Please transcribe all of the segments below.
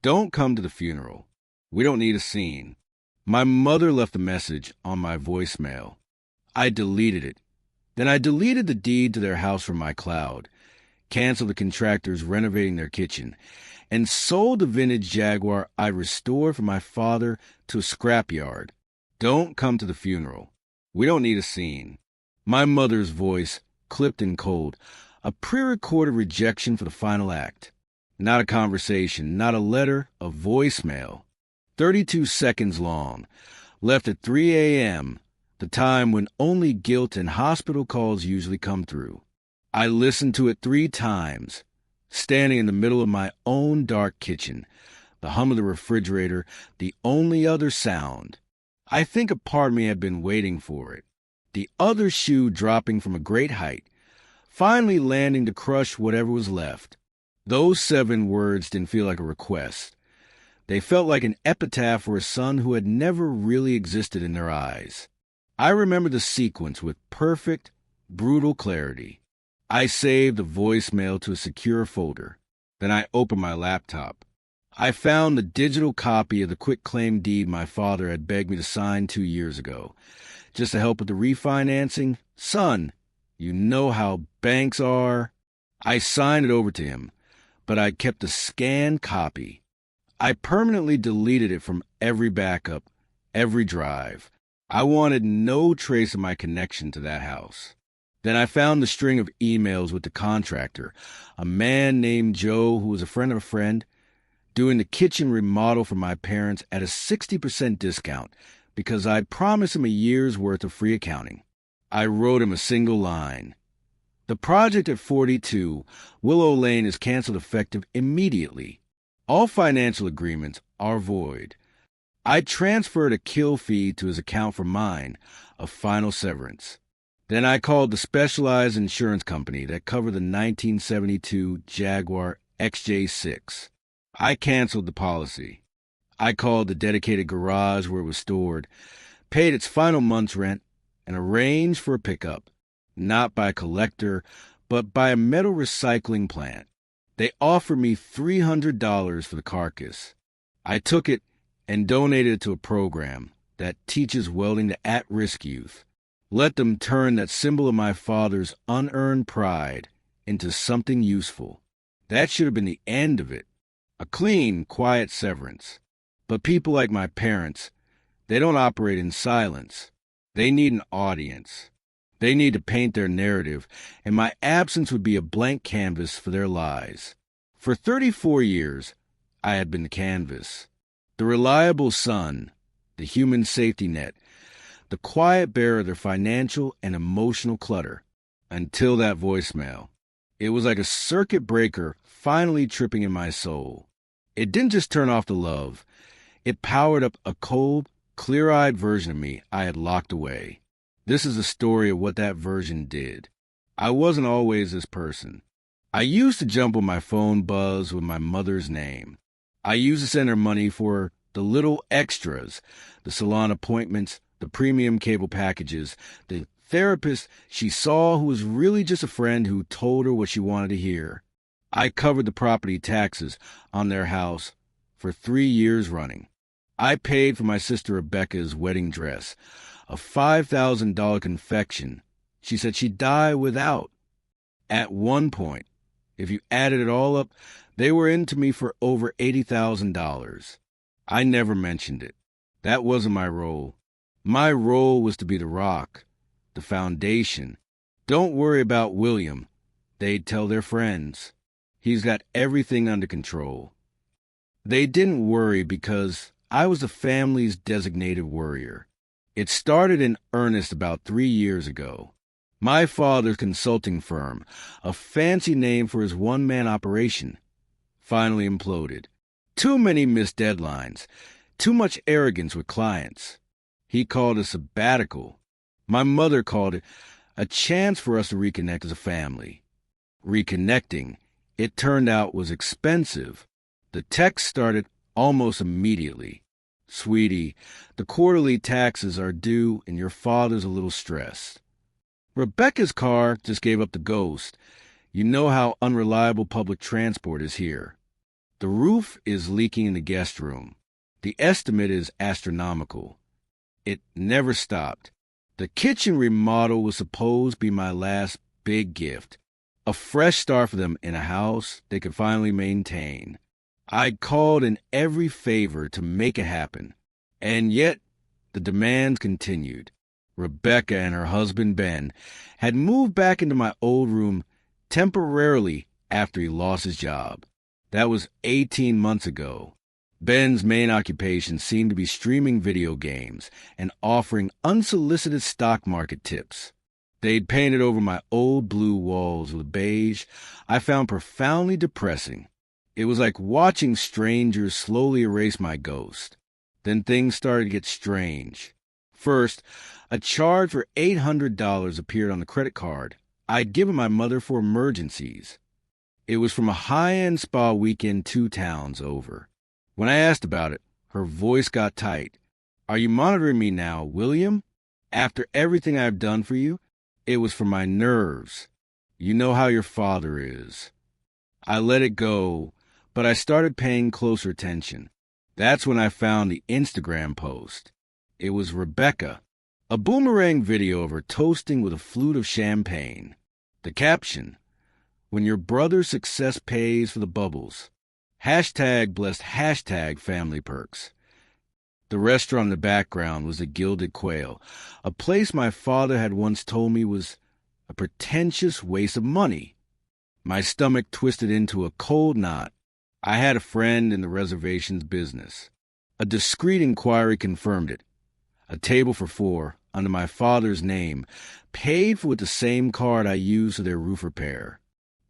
Don't come to the funeral. We don't need a scene. My mother left a message on my voicemail. I deleted it. Then I deleted the deed to their house from my cloud, canceled the contractors renovating their kitchen, and sold the vintage Jaguar I restored for my father to a scrapyard. Don't come to the funeral. We don't need a scene. My mother's voice, clipped and cold, a pre-recorded rejection for the final act. Not a conversation, not a letter, a voicemail. 32 seconds long, left at 3 a.m., the time when only guilt and hospital calls usually come through. I listened to it 3 times, standing in the middle of my own dark kitchen, the hum of the refrigerator, the only other sound. I think a part of me had been waiting for it. The other shoe dropping from a great height, finally landing to crush whatever was left. Those 7 words didn't feel like a request. They felt like an epitaph for a son who had never really existed in their eyes. I remember the sequence with perfect, brutal clarity. I saved the voicemail to a secure folder. Then I opened my laptop. I found the digital copy of the quitclaim deed my father had begged me to sign 2 years ago. Just to help with the refinancing? Son, you know how banks are. I signed it over to him, but I kept a scanned copy. I permanently deleted it from every backup, every drive. I wanted no trace of my connection to that house. Then I found the string of emails with the contractor, a man named Joe who was a friend of a friend, doing the kitchen remodel for my parents at a 60% discount because I'd promised him a year's worth of free accounting. I wrote him a single line. The project at 42 Willow Lane is canceled effective immediately. All financial agreements are void. I transferred a kill fee to his account for mine, a final severance. Then I called the specialized insurance company that covered the 1972 Jaguar XJ6. I canceled the policy. I called the dedicated garage where it was stored, paid its final month's rent, and arranged for a pickup, not by a collector, but by a metal recycling plant. They offered me $300 for the carcass. I took it and donated it to a program that teaches welding to at-risk youth. Let them turn that symbol of my father's unearned pride into something useful. That should have been the end of it. A clean, quiet severance. But people like my parents, they don't operate in silence. They need an audience. They need to paint their narrative, and my absence would be a blank canvas for their lies. For 34 years, I had been the canvas. The reliable son, the human safety net, the quiet bearer of their financial and emotional clutter, until that voicemail. It was like a circuit breaker finally tripping in my soul. It didn't just turn off the love. It powered up a cold, clear-eyed version of me I had locked away. This is a story of what that version did. I wasn't always this person. I used to jump on my phone buzz with my mother's name. I used to send her money for the little extras, the salon appointments, the premium cable packages, the therapist she saw who was really just a friend who told her what she wanted to hear. I covered the property taxes on their house for 3 years running. I paid for my sister Rebecca's wedding dress, a $5,000 confection she said she'd die without. At one point, if you added it all up, they were into me for over $80,000. I never mentioned it. That wasn't my role. My role was to be the rock, the foundation. Don't worry about William, they'd tell their friends. He's got everything under control. They didn't worry because I was the family's designated worrier. It started in earnest about 3 years ago. My father's consulting firm, a fancy name for his one-man operation, finally imploded. Too many missed deadlines, too much arrogance with clients. He called it a sabbatical. My mother called it a chance for us to reconnect as a family. Reconnecting, it turned out, was expensive. The text started almost immediately. Sweetie, the quarterly taxes are due and your father's a little stressed. Rebecca's car just gave up the ghost. You know how unreliable public transport is here. The roof is leaking in the guest room. The estimate is astronomical. It never stopped. The kitchen remodel was supposed to be my last big gift, a fresh start for them in a house they could finally maintain. I called in every favor to make it happen, and yet the demands continued. Rebecca and her husband Ben had moved back into my old room temporarily after he lost his job. That was 18 months ago. Ben's main occupation seemed to be streaming video games and offering unsolicited stock market tips. They'd painted over my old blue walls with beige I found profoundly depressing. It was like watching strangers slowly erase my ghost. Then things started to get strange. First, a charge for $800 appeared on the credit card I'd given my mother for emergencies. It was from a high-end spa weekend 2 towns over. When I asked about it, her voice got tight. "Are you monitoring me now, William? After everything I've done for you? It was for my nerves. You know how your father is." I let it go, but I started paying closer attention. That's when I found the Instagram post. It was Rebecca, a boomerang video of her toasting with a flute of champagne. The caption, "When your brother's success pays for the bubbles. Hashtag blessed hashtag family perks." The restaurant in the background was the Gilded Quail, a place my father had once told me was a pretentious waste of money. My stomach twisted into a cold knot. I had a friend in the reservations business. A discreet inquiry confirmed it. A table for 4, under my father's name, paid for with the same card I used for their roof repair.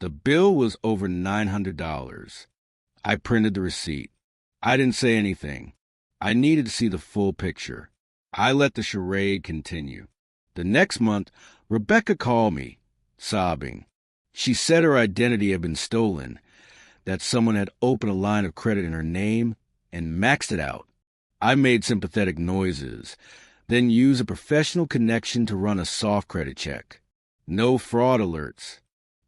The bill was over $900. I printed the receipt. I didn't say anything. I needed to see the full picture. I let the charade continue. The next month, Rebecca called me, sobbing. She said her identity had been stolen, that someone had opened a line of credit in her name and maxed it out. I made sympathetic noises, then used a professional connection to run a soft credit check. No fraud alerts.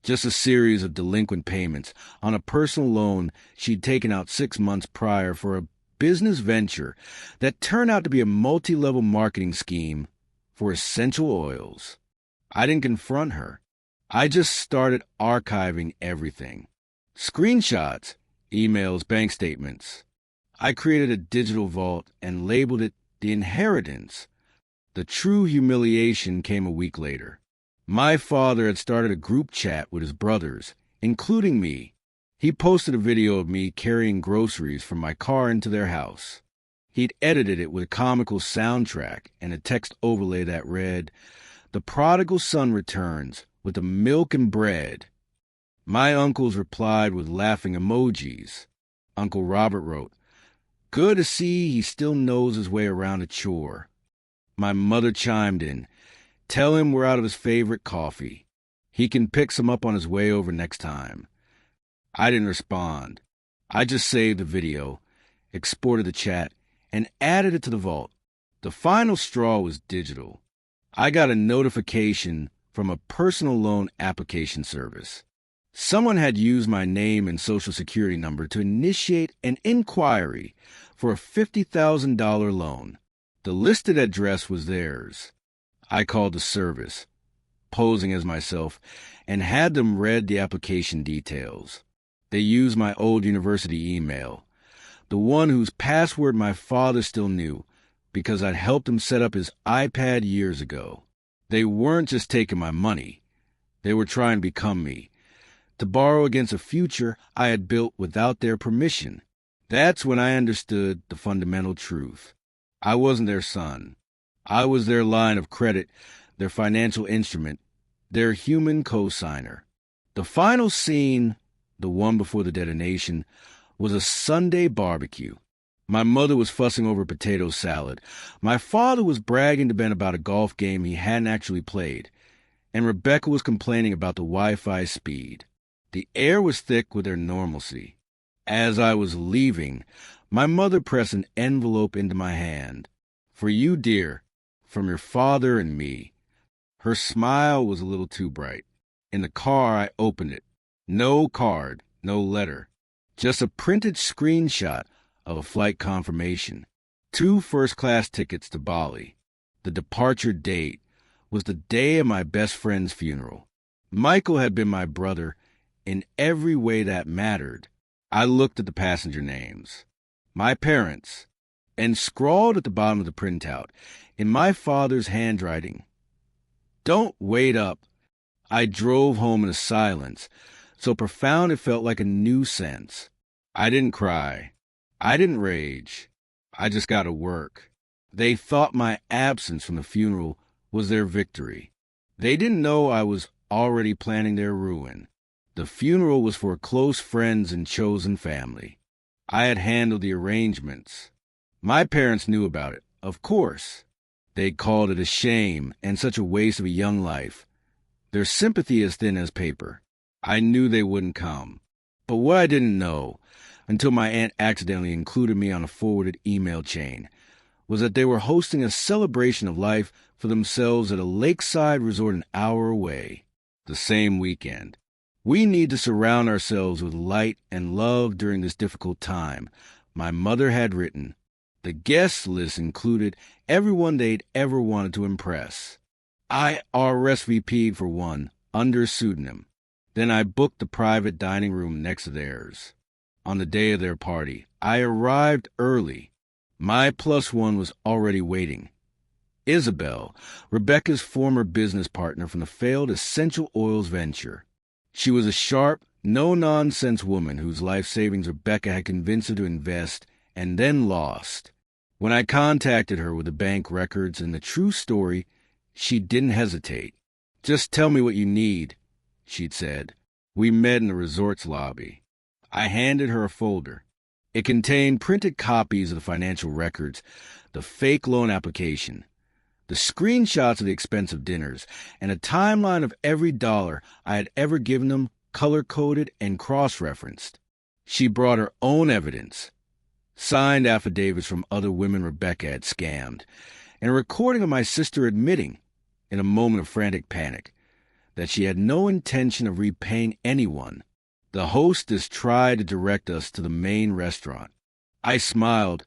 Just a series of delinquent payments on a personal loan she'd taken out 6 months prior for a business venture that turned out to be a multi-level marketing scheme for essential oils. I didn't confront her. I just started archiving everything. Screenshots, emails, bank statements. I created a digital vault and labeled it The Inheritance. The true humiliation came a week later. My father had started a group chat with his brothers, including me. He posted a video of me carrying groceries from my car into their house. He'd edited it with a comical soundtrack and a text overlay that read, "The prodigal son returns with the milk and bread." My uncles replied with laughing emojis. Uncle Robert wrote, "Good to see he still knows his way around a chore." My mother chimed in, "Tell him we're out of his favorite coffee. He can pick some up on his way over next time." I didn't respond. I just saved the video, exported the chat, and added it to the vault. The final straw was digital. I got a notification from a personal loan application service. Someone had used my name and social security number to initiate an inquiry for a $50,000 loan. The listed address was theirs. I called the service, posing as myself, and had them read the application details. They used my old university email, the one whose password my father still knew because I'd helped him set up his iPad years ago. They weren't just taking my money. They were trying to become me, to borrow against a future I had built without their permission. That's when I understood the fundamental truth. I wasn't their son. I was their line of credit, their financial instrument, their human cosigner. The final scene, the one before the detonation, was a Sunday barbecue. My mother was fussing over potato salad. My father was bragging to Ben about a golf game he hadn't actually played. And Rebecca was complaining about the Wi-Fi speed. The air was thick with their normalcy. As I was leaving, my mother pressed an envelope into my hand. "For you, dear, from your father and me." Her smile was a little too bright. In the car, I opened it. No card, no letter. Just a printed screenshot of a flight confirmation. 2 first-class tickets to Bali. The departure date was the day of my best friend's funeral. Michael had been my brother in every way that mattered. I looked at the passenger names, my parents, and scrawled at the bottom of the printout, in my father's handwriting, "Don't wait up." I drove home in a silence, so profound it felt like a new sense. I didn't cry. I didn't rage. I just got to work. They thought my absence from the funeral was their victory. They didn't know I was already planning their ruin. The funeral was for close friends and chosen family. I had handled the arrangements. My parents knew about it, of course. They called it a shame and such a waste of a young life. Their sympathy as thin as paper. I knew they wouldn't come. But what I didn't know, until my aunt accidentally included me on a forwarded email chain, was that they were hosting a celebration of life for themselves at a lakeside resort an hour away, the same weekend. We need to surround ourselves with light and love during this difficult time, my mother had written. The guest list included everyone they'd ever wanted to impress. I RSVP'd for one, under pseudonym. Then I booked the private dining room next to theirs. On the day of their party, I arrived early. My +1 was already waiting. Isabel, Rebecca's former business partner from the failed essential oils venture. She was a sharp, no-nonsense woman whose life savings Rebecca had convinced her to invest and then lost. When I contacted her with the bank records and the true story, she didn't hesitate. "Just tell me what you need," she'd said. We met in the resort's lobby. I handed her a folder. It contained printed copies of the financial records, the fake loan application, the screenshots of the expensive dinners, and a timeline of every dollar I had ever given them, color-coded and cross-referenced. She brought her own evidence, signed affidavits from other women Rebecca had scammed, and a recording of my sister admitting, in a moment of frantic panic, that she had no intention of repaying anyone. The hostess tried to direct us to the main restaurant. I smiled,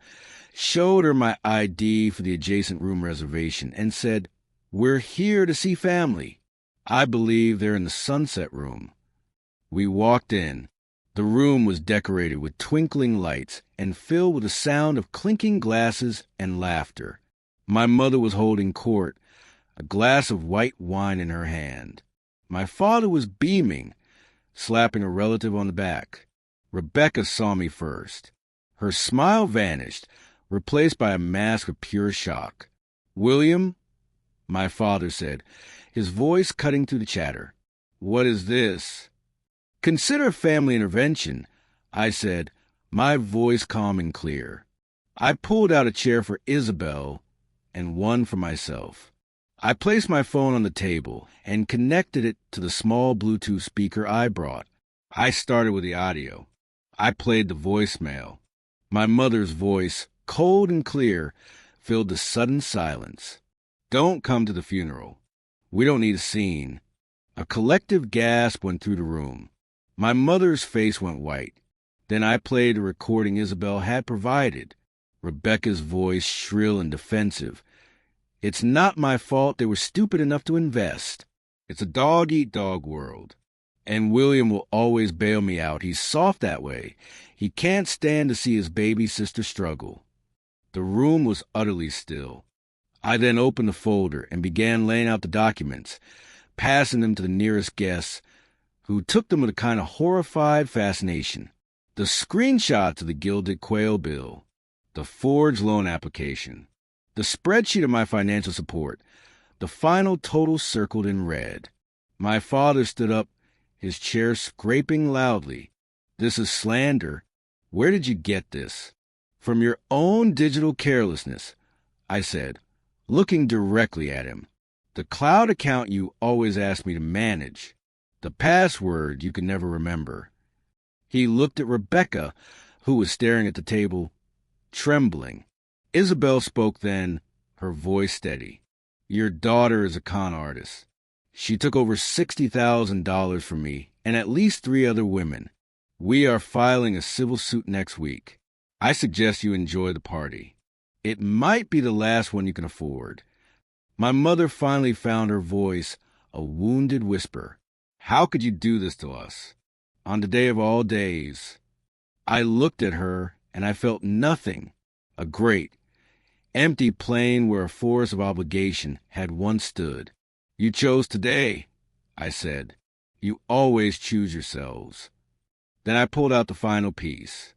showed her my ID for the adjacent room reservation, and said, "We're here to see family. I believe they're in the sunset room." We walked in. The room was decorated with twinkling lights and filled with the sound of clinking glasses and laughter. My mother was holding court, a glass of white wine in her hand. My father was beaming, slapping a relative on the back. Rebecca saw me first. Her smile vanished, replaced by a mask of pure shock. "William," my father said, his voice cutting through the chatter, "what is this?" "Consider family intervention," I said, my voice calm and clear. I pulled out a chair for Isabel and one for myself. I placed my phone on the table and connected it to the small Bluetooth speaker I brought. I started with the audio. I played the voicemail. My mother's voice, cold and clear, filled the sudden silence. "Don't come to the funeral. We don't need a scene." A collective gasp went through the room. My mother's face went white. Then I played a recording Isabel had provided. Rebecca's voice, shrill and defensive. "It's not my fault they were stupid enough to invest. It's a dog-eat-dog world. And William will always bail me out. He's soft that way. He can't stand to see his baby sister struggle." The room was utterly still. I then opened the folder and began laying out the documents, passing them to the nearest guests, who took them with a kind of horrified fascination. The screenshots of the gilded quail bill, the forged loan application, the spreadsheet of my financial support, the final total circled in red. My father stood up, his chair scraping loudly. "This is slander. Where did you get this?" "From your own digital carelessness," I said, looking directly at him. "The cloud account you always ask me to manage. The password you can never remember." He looked at Rebecca, who was staring at the table, trembling. Isabel spoke then, her voice steady. "Your daughter is a con artist. She took over $60,000 from me and at least 3 other women. We are filing a civil suit next week. I suggest you enjoy the party. It might be the last one you can afford." My mother finally found her voice, a wounded whisper. "How could you do this to us? On the day of all days." I looked at her, and I felt nothing. A great, empty plain where a forest of obligation had once stood. "You chose today," I said. "You always choose yourselves." Then I pulled out the final piece.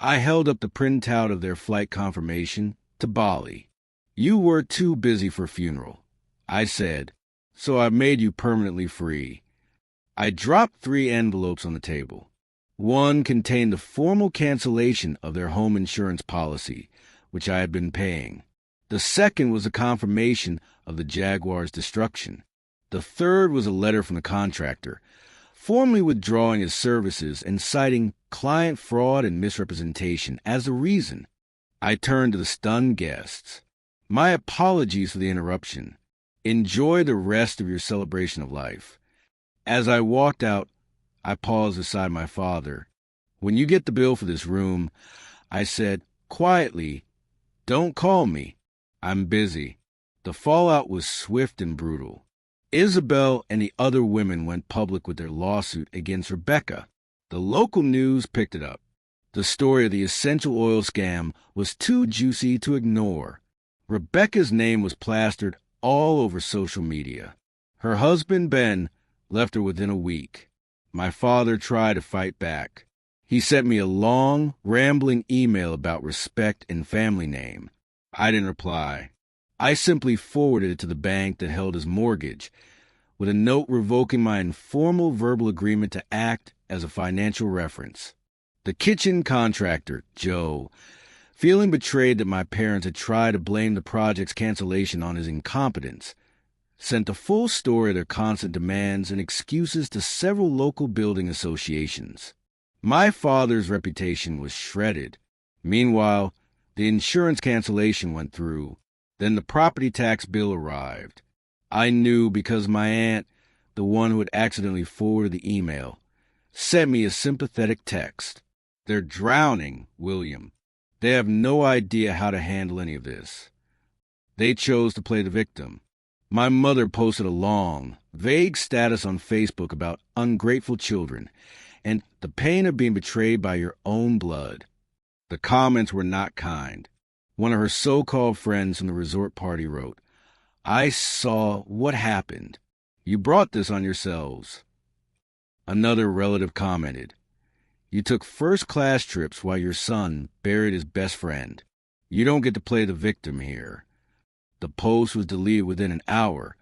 I held up the printout of their flight confirmation to Bali. "You were too busy for funeral," I said, "so I made you permanently free." I dropped 3 envelopes on the table. One contained the formal cancellation of their home insurance policy, which I had been paying. The second was a confirmation of the Jaguar's destruction. The third was a letter from the contractor, formally withdrawing his services and citing client fraud and misrepresentation as the reason. I turned to the stunned guests. "My apologies for the interruption. Enjoy the rest of your celebration of life." As I walked out, I paused beside my father. "When you get the bill for this room," I said quietly, "don't call me. I'm busy." The fallout was swift and brutal. Isabel and the other women went public with their lawsuit against Rebecca. The local news picked it up. The story of the essential oil scam was too juicy to ignore. Rebecca's name was plastered all over social media. Her husband, Ben, left her within a week. My father tried to fight back. He sent me a long, rambling email about respect and family name. I didn't reply. I simply forwarded it to the bank that held his mortgage, with a note revoking my informal verbal agreement to act as a financial reference. The kitchen contractor, Joe, feeling betrayed that my parents had tried to blame the project's cancellation on his incompetence, sent a full story of their constant demands and excuses to several local building associations. My father's reputation was shredded. Meanwhile, the insurance cancellation went through. Then the property tax bill arrived. I knew because my aunt, the one who had accidentally forwarded the email, sent me a sympathetic text. "They're drowning, William. They have no idea how to handle any of this. They chose to play the victim." My mother posted a long, vague status on Facebook about ungrateful children and the pain of being betrayed by your own blood. The comments were not kind. One of her so-called friends from the resort party wrote, "I saw what happened. You brought this on yourselves." Another relative commented, "You took first-class trips while your son buried his best friend. You don't get to play the victim here." The post was deleted within an hour,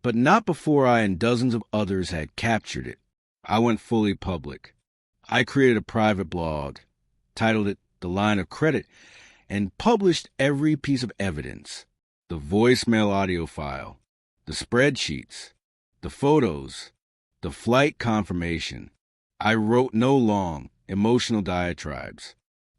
but not before I and dozens of others had captured it. I went fully public. I created a private blog, titled it The Line of Credit, and published every piece of evidence: the voicemail audio file, the spreadsheets, the photos, the flight confirmation. I wrote no long, emotional diatribes.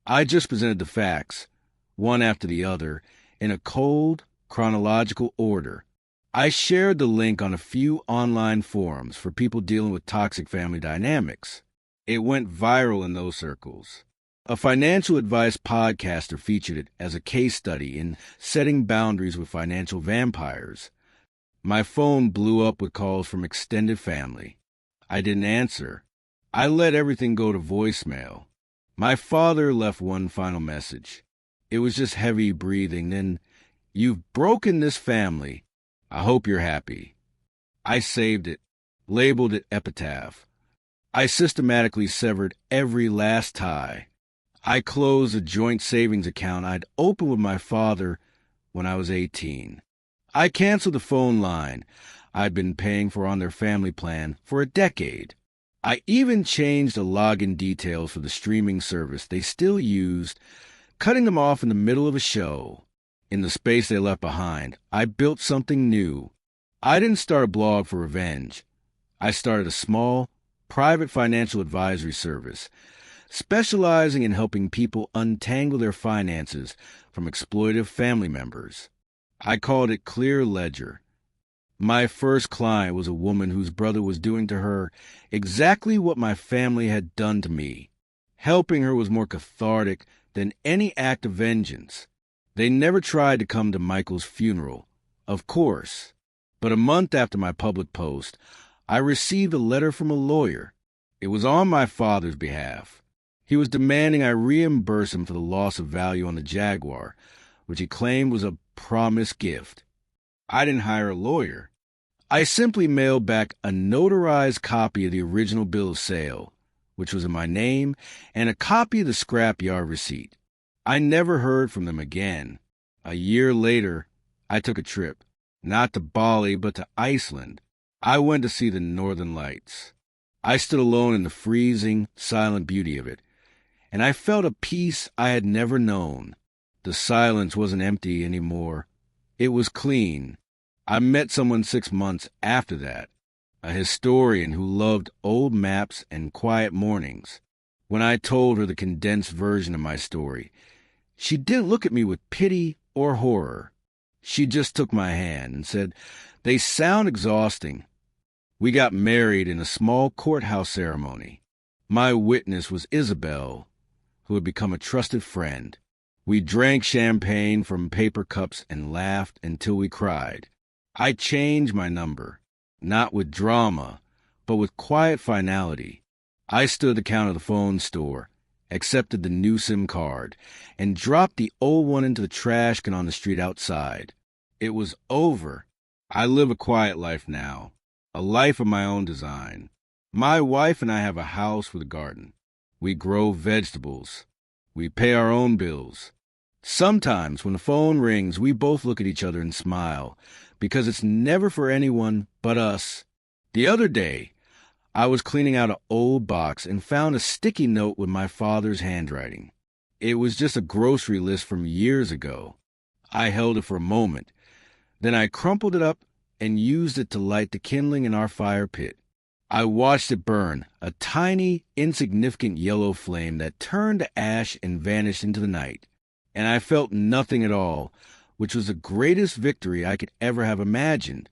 I just presented the facts, one after the other, in a cold, chronological order. I shared the link on a few online forums for people dealing with toxic family dynamics. It went viral in those circles. A financial advice podcaster featured it as a case study in setting boundaries with financial vampires. My phone blew up with calls from extended family. I didn't answer. I let everything go to voicemail. My father left one final message. It was just heavy breathing, then, "You've broken this family. I hope you're happy." I saved it, labeled it epitaph. I systematically severed every last tie. I closed a joint savings account I'd opened with my father when I was 18. I canceled the phone line I'd been paying for on their family plan for a decade. I even changed the login details for the streaming service they still used, cutting them off in the middle of a show. In the space they left behind, I built something new. I didn't start a blog for revenge. I started a small, private financial advisory service, specializing in helping people untangle their finances from exploitive family members. I called it Clear Ledger. My first client was a woman whose brother was doing to her exactly what my family had done to me. Helping her was more cathartic than any act of vengeance. They never tried to come to Michael's funeral, of course. But a month after my public post, I received a letter from a lawyer. It was on my father's behalf. He was demanding I reimburse him for the loss of value on the Jaguar, which he claimed was a promised gift. I didn't hire a lawyer. I simply mailed back a notarized copy of the original bill of sale, which was in my name, and a copy of the scrapyard receipt. I never heard from them again. A year later, I took a trip, not to Bali, but to Iceland. I went to see the Northern Lights. I stood alone in the freezing, silent beauty of it, and I felt a peace I had never known. The silence wasn't empty anymore. It was clean. I met someone 6 months after that, a historian who loved old maps and quiet mornings. When I told her the condensed version of my story, she didn't look at me with pity or horror. She just took my hand and said, "They sound exhausting." We got married in a small courthouse ceremony. My witness was Isabel, who had become a trusted friend. We drank champagne from paper cups and laughed until we cried. I changed my number, not with drama, but with quiet finality. I stood at the counter of the phone store, accepted the new SIM card, and dropped the old one into the trash can on the street outside. It was over. I live a quiet life now, a life of my own design. My wife and I have a house with a garden. We grow vegetables. We pay our own bills. Sometimes when the phone rings, we both look at each other and smile, because it's never for anyone but us. The other day, I was cleaning out an old box and found a sticky note with my father's handwriting. It was just a grocery list from years ago. I held it for a moment. Then I crumpled it up and used it to light the kindling in our fire pit. I watched it burn, a tiny, insignificant yellow flame that turned to ash and vanished into the night. And I felt nothing at all, which was the greatest victory I could ever have imagined.